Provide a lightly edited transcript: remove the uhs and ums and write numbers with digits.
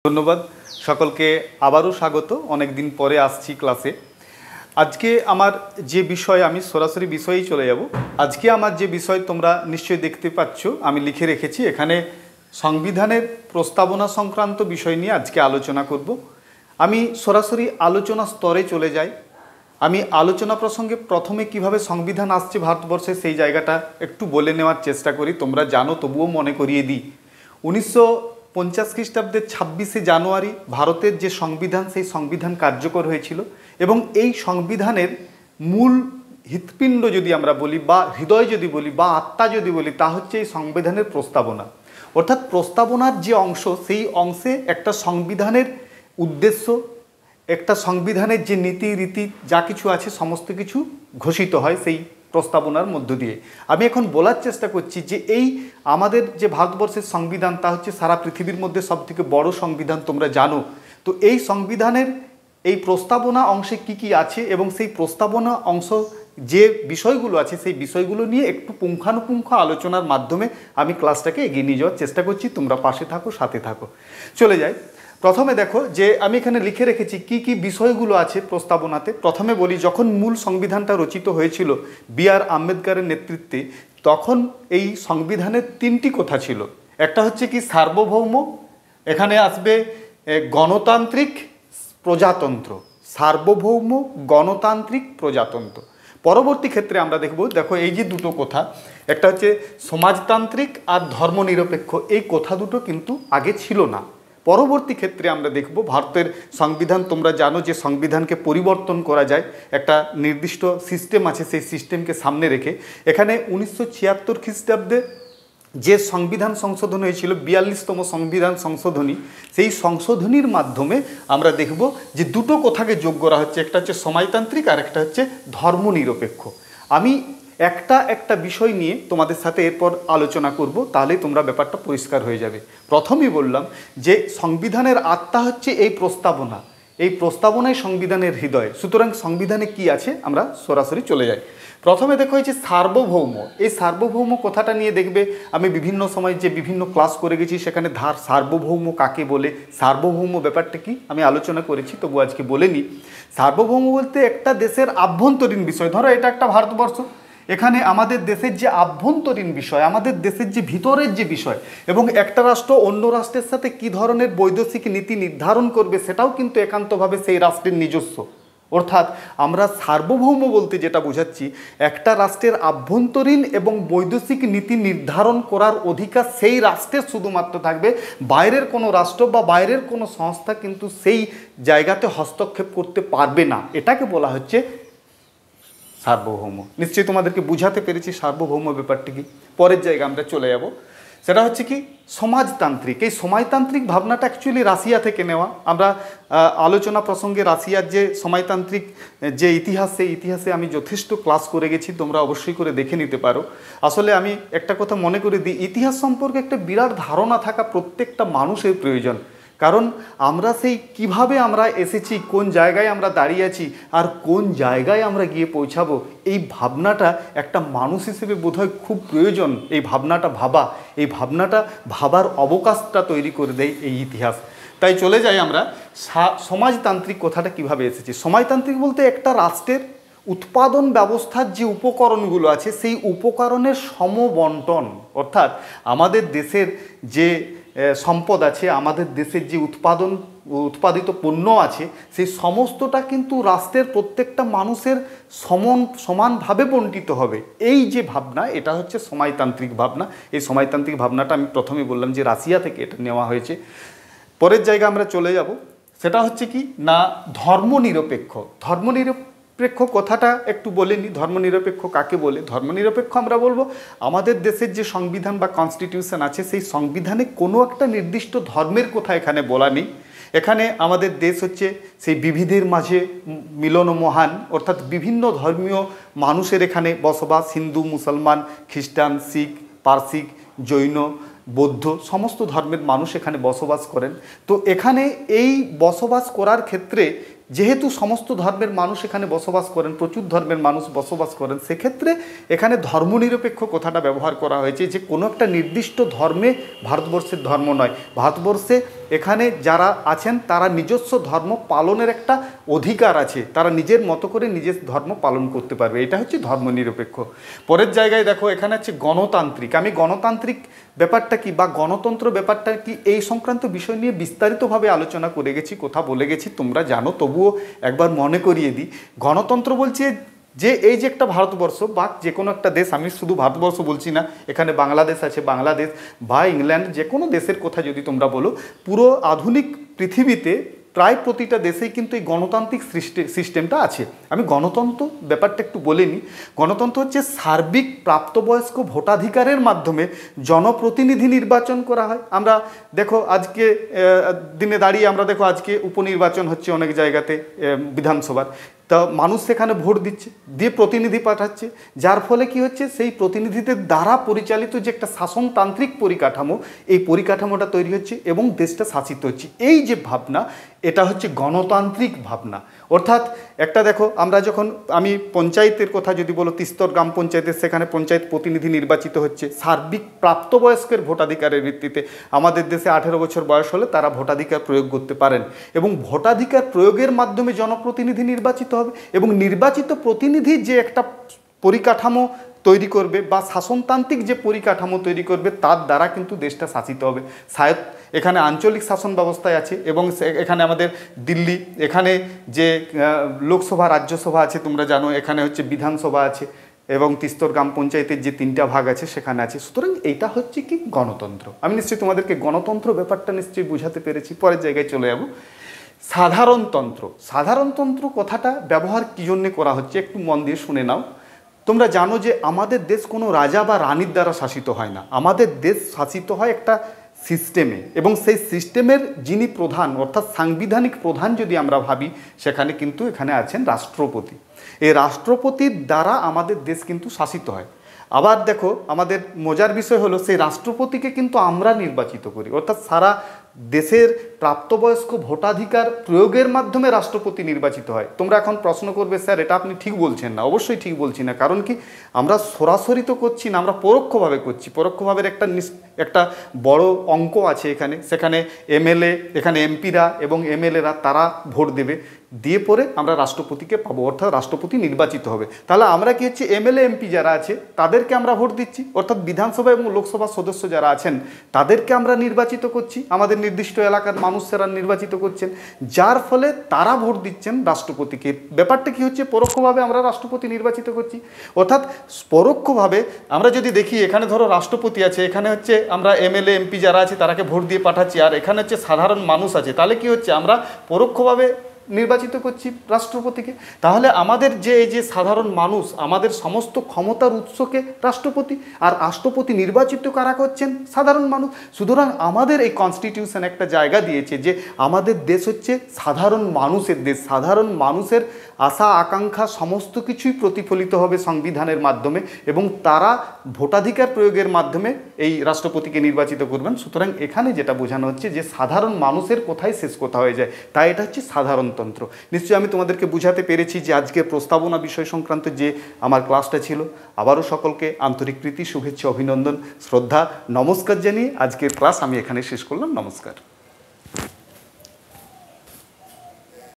ধন্যবাদ সকলকে আবারও স্বাগত। অনেক দিন পরে আসছি ক্লাসে। আজকে আমার যে বিষয়, আমি সরাসরি বিষয়েই চলে যাব। আজকে আমার যে বিষয় তোমরা নিশ্চয়ই দেখতে পাচ্ছ, আমি লিখে রেখেছি এখানে সংবিধানের প্রস্তাবনা সংক্রান্ত বিষয় নিয়ে আজকে আলোচনা করব। আমি সরাসরি আলোচনা স্তরে চলে যাই। আমি আলোচনা প্রসঙ্গে প্রথমে কিভাবে সংবিধান আসছে ভারতবর্ষে সেই জায়গাটা একটু বলে নেওয়ার চেষ্টা করি। তোমরা জানো, তবুও মনে করিয়ে দিই। 1950 খ্রিস্টাব্দের 26শে জানুয়ারি ভারতের যে সংবিধান, সেই সংবিধান কার্যকর হয়েছিল এবং এই সংবিধানের মূল হৃৎপিণ্ড যদি আমরা বলি, বা হৃদয় যদি বলি, বা আত্মা যদি বলি, তা হচ্ছে এই সংবিধানের প্রস্তাবনা। অর্থাৎ প্রস্তাবনার যে অংশ, সেই অংশে একটা সংবিধানের উদ্দেশ্য, একটা সংবিধানের যে নীতি রীতি যা কিছু আছে সমস্ত কিছু ঘোষিত হয় সেই প্রস্তাবনার মধ্য দিয়ে। আমি এখন বলার চেষ্টা করছি যে এই আমাদের যে ভারতবর্ষের সংবিধান, তা হচ্ছে সারা পৃথিবীর মধ্যে সবথেকে বড় সংবিধান, তোমরা জানো। তো এই সংবিধানের এই প্রস্তাবনা অংশে কি কি আছে এবং সেই প্রস্তাবনা অংশ যে বিষয়গুলো আছে সেই বিষয়গুলো নিয়ে একটু পুঙ্খানুপুঙ্খ আলোচনার মাধ্যমে আমি ক্লাসটাকে এগিয়ে নিয়ে যাওয়ার চেষ্টা করছি। তোমরা পাশে থাকো, সাথে থাকো। চলে যাই। প্রথমে দেখো যে আমি এখানে লিখে রেখেছি কি কি বিষয়গুলো আছে প্রস্তাবনাতে। প্রথমে বলি, যখন মূল সংবিধানটা রচিত হয়েছিল বি.আর. আম্বেদকরের নেতৃত্বে, তখন এই সংবিধানের তিনটি কথা ছিল। একটা হচ্ছে কি সার্বভৌম, এখানে আসবে গণতান্ত্রিক, প্রজাতন্ত্র। সার্বভৌম, গণতান্ত্রিক, প্রজাতন্ত্র। পরবর্তী ক্ষেত্রে আমরা দেখো এই যে দুটো কথা, একটা হচ্ছে সমাজতান্ত্রিক আর ধর্মনিরপেক্ষ। এই কথা দুটো কিন্তু আগে ছিল না। পরবর্তী ক্ষেত্রে আমরা দেখব ভারতের সংবিধান, তোমরা জানো যে সংবিধানকে পরিবর্তন করা যায়, একটা নির্দিষ্ট সিস্টেম আছে, সেই সিস্টেমকে সামনে রেখে। এখানে 1976 খ্রিস্টাব্দে যে সংবিধান সংশোধন হয়েছিল, 42তম সংবিধান সংশোধনী, সেই সংশোধনীর মাধ্যমে আমরা দেখব যে দুটো কথাকে যোগ করা হচ্ছে, একটা হচ্ছে সমাজতান্ত্রিক আর একটা হচ্ছে ধর্মনিরপেক্ষ। আমি একটা বিষয় নিয়ে তোমাদের সাথে এরপর আলোচনা করব, তাহলেই তোমরা ব্যাপারটা পরিষ্কার হয়ে যাবে। প্রথমেই বললাম যে সংবিধানের আত্মা হচ্ছে এই প্রস্তাবনা, এই প্রস্তাবনাই সংবিধানের হৃদয়। সুতরাং সংবিধানে কি আছে আমরা সরাসরি চলে যাই। প্রথমে দেখো এই যে সার্বভৌম, এই সার্বভৌম কথাটা নিয়ে দেখবে আমি বিভিন্ন সময় যে বিভিন্ন ক্লাস করে গেছি, সেখানে সার্বভৌম কাকে বলে, সার্বভৌম ব্যাপারটা কি আমি আলোচনা করেছি, তবু আজকে বলে নিই। সার্বভৌম বলতে একটা দেশের আভ্যন্তরীণ বিষয়। ধরো এটা একটা ভারতবর্ষ, এখানে আমাদের দেশের যে আভ্যন্তরীণ বিষয়, আমাদের দেশের যে ভিতরের যে বিষয়, এবং একটা রাষ্ট্র অন্য রাষ্ট্রের সাথে কী ধরনের বৈদেশিক নীতি নির্ধারণ করবে, সেটাও কিন্তু একান্তভাবে সেই রাষ্ট্রের নিজস্ব। অর্থাৎ আমরা সার্বভৌম বলতে যেটা বোঝাচ্ছি, একটা রাষ্ট্রের আভ্যন্তরীণ এবং বৈদেশিক নীতি নির্ধারণ করার অধিকার সেই রাষ্ট্রের শুধুমাত্র থাকবে। বাইরের কোনো রাষ্ট্র বা বাইরের কোনো সংস্থা কিন্তু সেই জায়গাতে হস্তক্ষেপ করতে পারবে না। এটাকে বলা হচ্ছে সার্বভৌম। নিশ্চয়ই তোমাদেরকে বুঝাতে পেরেছি সার্বভৌম ব্যাপারটি কি। পরের জায়গা আমরা চলে যাব, সেটা হচ্ছে কি সমাজতান্ত্রিক। এই সমাজতান্ত্রিক ভাবনাটা অ্যাকচুয়ালি রাশিয়া থেকে নেওয়া। আমরা আলোচনা প্রসঙ্গে রাশিয়ার যে সমাজতান্ত্রিক যে ইতিহাস, সেই ইতিহাসে আমি যথেষ্ট ক্লাস করে গেছি, তোমরা অবশ্যই করে দেখে নিতে পারো। আসলে আমি একটা কথা মনে করে দিই, ইতিহাস সম্পর্কে একটা বিরাট ধারণা থাকা প্রত্যেকটা মানুষের প্রয়োজন। কারণ আমরা সেই কিভাবে আমরা এসেছি, কোন জায়গায় আমরা দাঁড়িয়ে আছি, আর কোন জায়গায় আমরা গিয়ে পৌঁছাবো, এই ভাবনাটা একটা মানুষ হিসেবে বোধহয় খুব প্রয়োজন। এই ভাবনাটা ভাবা, এই ভাবনাটা ভাবার অবকাশটা তৈরি করে দেয় এই ইতিহাস। তাই চলে যাই আমরা সমাজতান্ত্রিক কথাটা কিভাবে এসেছে। সমাজতান্ত্রিক বলতে একটা রাষ্ট্রের উৎপাদন ব্যবস্থার যে উপকরণগুলো আছে, সেই উপকরণের সমবন্টন। অর্থাৎ আমাদের দেশের যে সম্পদ আছে, আমাদের দেশের যে উৎপাদিত পণ্য আছে, সেই সমস্তটা কিন্তু রাষ্ট্রের প্রত্যেকটা মানুষের সমানভাবে বণ্টিত হবে। এই যে ভাবনা, এটা হচ্ছে সমাজতান্ত্রিক ভাবনা। এই সমাজতান্ত্রিক ভাবনাটা আমি প্রথমে বললাম যে রাশিয়া থেকে এটা নেওয়া হয়েছে। পরের জায়গা আমরা চলে যাব, সেটা হচ্ছে কি না ধর্মনিরপেক্ষ। ধর্মনিরপেক্ষ কথাটা একটু বলে নিই। ধর্মনিরপেক্ষ কাকে বলে? ধর্মনিরপেক্ষ আমরা বলবো আমাদের দেশের যে সংবিধান বা কনস্টিটিউশন আছে, সেই সংবিধানে কোনো একটা নির্দিষ্ট ধর্মের কথা এখানে বলা নেই। এখানে আমাদের দেশ হচ্ছে সেই বিবিধের মাঝে মিলন মহান, অর্থাৎ বিভিন্ন ধর্মীয় মানুষের এখানে বসবাস। হিন্দু, মুসলমান, খ্রিস্টান, শিখ, পারসিক, জৈন, বৌদ্ধ, সমস্ত ধর্মের মানুষ এখানে বসবাস করেন। তো এখানে এই বসবাস করার ক্ষেত্রে যেহেতু সমস্ত ধর্মের মানুষ এখানে বসবাস করেন, প্রচুর ধর্মের মানুষ বসবাস করেন, সেক্ষেত্রে এখানে ধর্মনিরপেক্ষ কথাটা ব্যবহার করা হয়েছে যে কোনো একটা নির্দিষ্ট ধর্মে ভারতবর্ষের ধর্ম নয়, ভারতবর্ষে এখানে যারা আছেন তারা নিজস্ব ধর্ম পালনের একটা অধিকার আছে, তারা নিজের মতো করে নিজের ধর্ম পালন করতে পারবে, এটা হচ্ছে ধর্মনিরপেক্ষ। পরের জায়গায় দেখো এখানে আছে গণতান্ত্রিক। আমি গণতান্ত্রিক ব্যাপারটা কি বা গণতন্ত্র ব্যাপারটা কি এই সংক্রান্ত বিষয় নিয়ে বিস্তারিতভাবে আলোচনা করে গেছি, কথা বলে গেছি, তোমরা জানো, তবুও একবার মনে করিয়ে দিই। গণতন্ত্র বলছে যে এই যে একটা ভারতবর্ষ বা যে কোনো একটা দেশ, আমি শুধু ভারতবর্ষ বলছি না, এখানে বাংলাদেশ আছে, বাংলাদেশ বা ইংল্যান্ড, যে কোনো দেশের কথা যদি তোমরা বলো, পুরো আধুনিক পৃথিবীতে প্রায় প্রতিটা দেশেই কিন্তু এই গণতান্ত্রিক সিস্টেমটা আছে। আমি গণতন্ত্র ব্যাপারটা একটু বলে নিই। গণতন্ত্র হচ্ছে সার্বিক প্রাপ্তবয়স্ক ভোটাধিকারের মাধ্যমে জনপ্রতিনিধি নির্বাচন করা হয়। আমরা দেখো আজকে দিনে দাঁড়িয়ে আমরা দেখো আজকে উপনির্বাচন হচ্ছে অনেক জায়গাতে বিধানসভার, তা মানুষ সেখানে ভোট দিচ্ছে, দিয়ে প্রতিনিধি পাঠাচ্ছে, যার ফলে কি হচ্ছে সেই প্রতিনিধিদের দ্বারা পরিচালিত যে একটা শাসনতান্ত্রিক পরিকাঠামো, এই পরিকাঠামোটা তৈরি হচ্ছে এবং দেশটা শাসিত হচ্ছে। এই যে ভাবনা, এটা হচ্ছে গণতান্ত্রিক ভাবনা। অর্থাৎ একটা দেখো, আমরা যখন আমি পঞ্চায়েতের কথা যদি বলো, তিস্তর গ্রাম পঞ্চায়েতের, সেখানে পঞ্চায়েত প্রতিনিধি নির্বাচিত হচ্ছে সার্বিক প্রাপ্তবয়স্কের ভোটাধিকারের ভিত্তিতে। আমাদের দেশে 18 বছর বয়স হলে তারা ভোটাধিকার প্রয়োগ করতে পারেন এবং ভোটাধিকার প্রয়োগের মাধ্যমে জনপ্রতিনিধি নির্বাচিত হবে এবং নির্বাচিত প্রতিনিধি যে একটা পরিকাঠামো তৈরি করবে বা শাসনতান্ত্রিক যে পরিকাঠামো তৈরি করবে, তার দ্বারা কিন্তু দেশটা শাসিত হবে। এখানে আঞ্চলিক শাসন ব্যবস্থায় আছে এবং এখানে আমাদের দিল্লি, এখানে যে লোকসভা রাজ্যসভা আছে তোমরা জানো, এখানে হচ্ছে বিধানসভা আছে এবং তিস্তর গ্রাম পঞ্চায়েতের যে 3টা ভাগ আছে সেখানে আছে। সুতরাং এইটা হচ্ছে কি গণতন্ত্র। আমি নিশ্চয়ই তোমাদেরকে গণতন্ত্র ব্যাপারটা নিশ্চয়ই বোঝাতে পেরেছি। পরের জায়গায় চলে যাব, সাধারণতন্ত্র। সাধারণতন্ত্র কথাটা ব্যবহার কী জন্যে করা হচ্ছে একটু মন দিয়ে শুনে নাও। তোমরা জানো যে আমাদের দেশ কোনো রাজা বা রানীর দ্বারা শাসিত হয় না, আমাদের দেশ শাসিত হয় একটা সিস্টেমে, এবং সেই সিস্টেমের যিনি প্রধান অর্থাৎ সাংবিধানিক প্রধান যদি আমরা ভাবি, সেখানে কিন্তু এখানে আছেন রাষ্ট্রপতি। এই রাষ্ট্রপতির দ্বারা আমাদের দেশ কিন্তু শাসিত হয়। আবার দেখো আমাদের মজার বিষয় হলো সেই রাষ্ট্রপতিকে কিন্তু আমরা নির্বাচিত করি, অর্থাৎ সারা দেশের প্রাপ্তবয়স্ক ভোটাধিকার প্রয়োগের মাধ্যমে রাষ্ট্রপতি নির্বাচিত হয়। তোমরা এখন প্রশ্ন করবে, স্যার এটা আপনি ঠিক বলছেন না। অবশ্যই ঠিক বলছি না, কারণ কি আমরা সরাসরি তো করছি না, আমরা পরোক্ষভাবে করছি। পরোক্ষভাবের একটা বড় অঙ্ক আছে এখানে। সেখানে এমএলএ, এখানে এমপিরা এবং এমএলএরা তারা ভোট দেবে, দিয়ে পরে আমরা রাষ্ট্রপতিকে পাবো, অর্থাৎ রাষ্ট্রপতি নির্বাচিত হবে। তাহলে আমরা কি হচ্ছে এমএলএ এমপি যারা আছে তাদেরকে আমরা ভোট দিচ্ছি, অর্থাৎ বিধানসভা এবং লোকসভার সদস্য যারা আছেন তাদেরকে আমরা নির্বাচিত করছি, আমাদের নির্দিষ্ট এলাকার মানুষেরা নির্বাচিত করছেন, যার ফলে তারা ভোট দিচ্ছেন রাষ্ট্রপতিকে। ব্যাপারটা কি হচ্ছে, পরোক্ষভাবে আমরা রাষ্ট্রপতি নির্বাচিত করছি। অর্থাৎ পরোক্ষভাবে আমরা যদি দেখি, এখানে ধরো রাষ্ট্রপতি আছে, এখানে হচ্ছে আমরা এমএলএ এমপি যারা আছে তারাকে ভোট দিয়ে পাঠাচ্ছি, আর এখানে হচ্ছে সাধারণ মানুষ আছে, তাহলে কি হচ্ছে আমরা পরোক্ষভাবে নির্বাচিত করছি রাষ্ট্রপতিকে। তাহলে আমাদের যে এই যে সাধারণ মানুষ, আমাদের সমস্ত ক্ষমতার উৎসকে রাষ্ট্রপতি, আর রাষ্ট্রপতি নির্বাচিত কারা করছেন, সাধারণ মানুষ। সুতরাং আমাদের এই কনস্টিটিউশন একটা জায়গা দিয়েছে যে আমাদের দেশ হচ্ছে সাধারণ মানুষের দেশ। সাধারণ মানুষের আশা আকাঙ্ক্ষা সমস্ত কিছুই প্রতিফলিত হবে সংবিধানের মাধ্যমে, এবং তারা ভোটাধিকার প্রয়োগের মাধ্যমে এই রাষ্ট্রপতিকে নির্বাচিত করবেন। সুতরাং এখানে যেটা বোঝানো হচ্ছে যে সাধারণ মানুষের কোথায় শেষ কথা হয়ে যায়, তাই এটা হচ্ছে সাধারণতন্ত্র। নিশ্চয়ই আমি তোমাদেরকে বুঝাতে পেরেছি যে আজকের প্রস্তাবনা বিষয় সংক্রান্ত যে আমার ক্লাসটা ছিল। আবারও সকলকে আন্তরিক প্রীতি, শুভেচ্ছা, অভিনন্দন, শ্রদ্ধা, নমস্কার জানিয়ে আজকের ক্লাস আমি এখানে শেষ করলাম। নমস্কার।